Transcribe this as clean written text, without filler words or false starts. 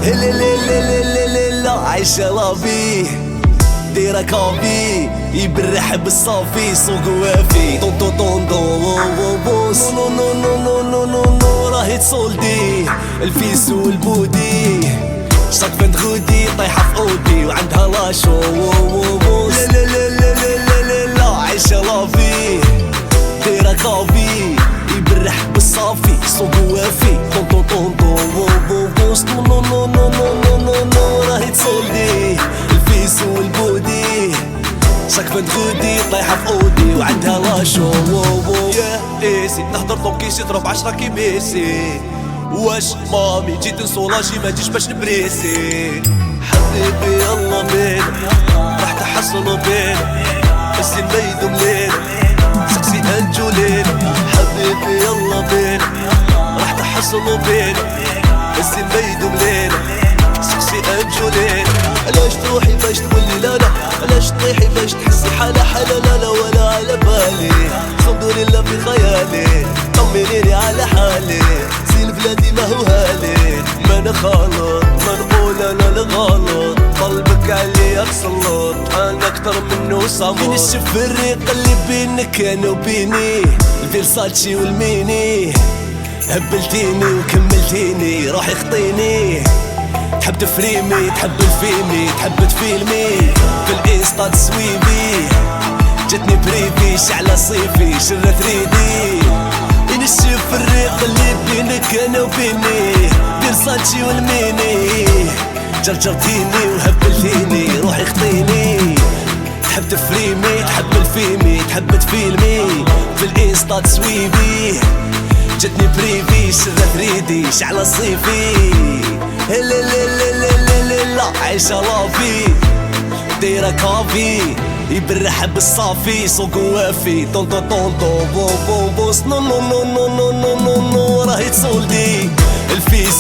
لا لا لا لا لا لا عايشة لافي دايرة كافي يبرح بالصافي سوق وافي طون طون طون طون بوس نو نو نو نو نو نو نو راهي تصولدي الفيس والبودي شاك بنت غودي طايحة في اودي وعندها لاشو بوس لا لا لا لا لا لا لا عايشة لافي دايرة كافي يبرح بالصافي سوق وافي طون طون طون طون بوس نو نو نو نو نو نو نو راهي تصولدي الفيس والبودي شاك بنت غودي طايحة في اودي وعندها لاشو يا ايسي نهضر طوكيش يضرب 10 كي ميسي واش مامي جيت نصولاجي ما جيش باش نبريسي حبيبي يلا بينا راح تحصلوا بينا الزين ما يدوم لينا سكسي انجو لينا حبيبي يلا بينا راح تحصلوا بينا الزين ما يدوم لينا سكسي انجو لينا علاش تروحي باش تقولي لا لا علاش تطيحي باش تحسي حالة حالة لا لا ولا على بالي صندوري لا في خيالي طمنيني على حالي زين بلادي ما هو هالي ما انا خالط ما نقول انا الغلط قلبك عليا تسلط انا اكتر منه صامت فين الشف الريق اللي بينك انا وبيني الفيرساتشي والميني هبلتيني وكملتيني روحي خطيني تحب تفريمي تحب الفيمي تحب تفيلمي في الانستا تسويبي جتني بريفي شعلة صيفي شرة ريدي نشوف الريق اللي بينك انا وبيني فيرساتشي والميني جرجرتيني وهبلتيني روحي خطيني تحب تفريمي تحب الفيمي تحب تفيلمي في الانستا تسويبي جتني بريفي شرة ريدي شعلة صيفي لا لا لا لا لا لا عايشة لافي دايرة كافي يبرح بالصافي سوق وافي طون طون طون طون بوس نو نو نو نو نو نو نو راهي تصولدي الفيس